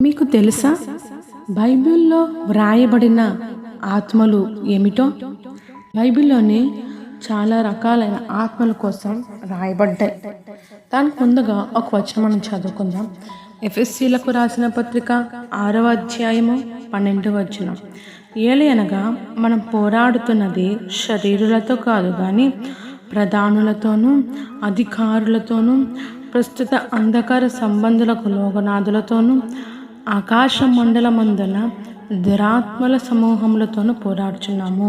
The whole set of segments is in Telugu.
మీకు తెలుసా బైబిల్లో వ్రాయబడిన ఆత్మలు ఏమిటో? బైబిల్లోని చాలా రకాలైన ఆత్మల కోసం రాయబడ్డాయి. దానికి ముందుగా ఒక వచనం మనం చదువుకుందాం. ఎఫెసీలకు రాసిన పత్రిక 6వ అధ్యాయము 12వ వచనం. ఏలయనగా మనం పోరాడుతున్నది శరీరులతో కాదు కానీ ప్రధానులతోనూ అధికారులతోనూ ప్రస్తుత అంధకార సంబంధులకు లోకనాథులతోనూ ఆకాశ మండలమందున దురాత్మల సమూహములతోనూ పోరాడుచున్నాము.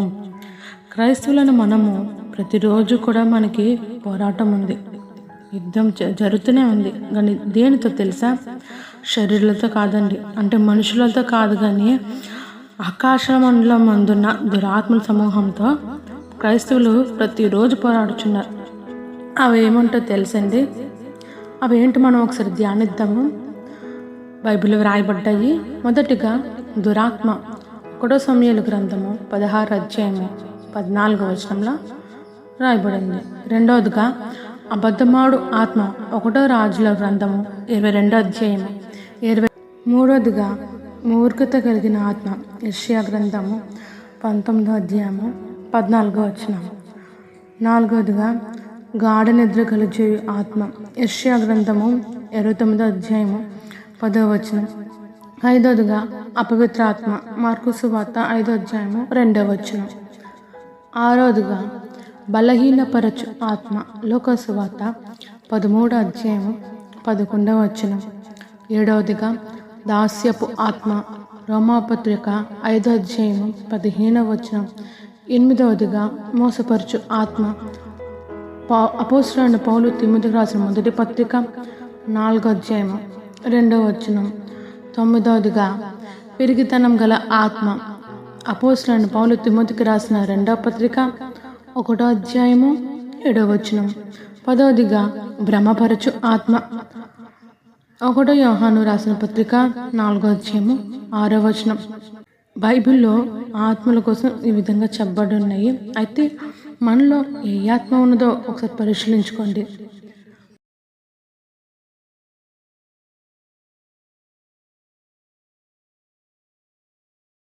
క్రైస్తవులను మనము ప్రతిరోజు కూడా మనకి పోరాటం ఉంది, యుద్ధం జరుగుతూనే ఉంది. కానీ దేనితో తెలుసా? శరీరాలతో కాదండి, అంటే మనుషులతో కాదు, కానీ ఆకాశ మండలం అందున్న దురాత్మల సమూహంతో క్రైస్తవులు ప్రతిరోజు పోరాడుచున్నారు. అవి ఏమంటో తెలుసండి? అవి ఏంటి మనం ఒకసారి ధ్యానిద్దాము. బైబిల్లో వ్రాయబడ్డాయి. మొదటిగా దురాత్మ. 1 సమూయేలు గ్రంథము 16వ అధ్యాయము 14వ వచనంలో రాయబడింది. రెండవదిగా అబద్ధమాడు ఆత్మ. 1 రాజుల గ్రంథము 22వ అధ్యాయము 20. మూడవదిగా మూర్ఖత కలిగిన ఆత్మ. యెషయా గ్రంథము 19వ అధ్యాయము 14వ వచనం. నాలుగవదిగా గాఢ నిద్ర కలిగే ఆత్మ. యెషయా గ్రంథము 29వ అధ్యాయము 10వ వచనం. ఐదవదిగా అపవిత్ర ఆత్మ. మార్కు సువార్త 5వ అధ్యాయము 2వ వచనం. ఆరవదిగా బలహీనపరచు ఆత్మ. లోక సువార్త 13వ అధ్యాయము 11వ వచనం. ఏడవదిగా దాస్యపు ఆత్మ. రోమాపత్రిక 5వ అధ్యాయము 15వ వచనం. ఎనిమిదవదిగా మోసపరచు ఆత్మ. అపోస్తలుడైన పౌలు తిమోతికి రాసిన మొదటి పత్రిక 4వ అధ్యాయము 2వ వచనం. తొమ్మిదవదిగా పెరిగితనం గల ఆత్మ. అపోస్తలుడైన పౌలు తిమోతికి రాసిన 2వ పత్రిక 1వ అధ్యాయము 7వ వచనం. 10వదిగా భ్రమపరచు ఆత్మ. 1 యోహాను రాసిన పత్రిక 4వ అధ్యాయము 6వ వచనం. బైబిల్లో ఆత్మల కోసం ఈ విధంగా చెప్పబడి ఉన్నాయి. అయితే మనలో ఏ ఆత్మ ఉన్నదో ఒకసారి పరిశీలించుకోండి.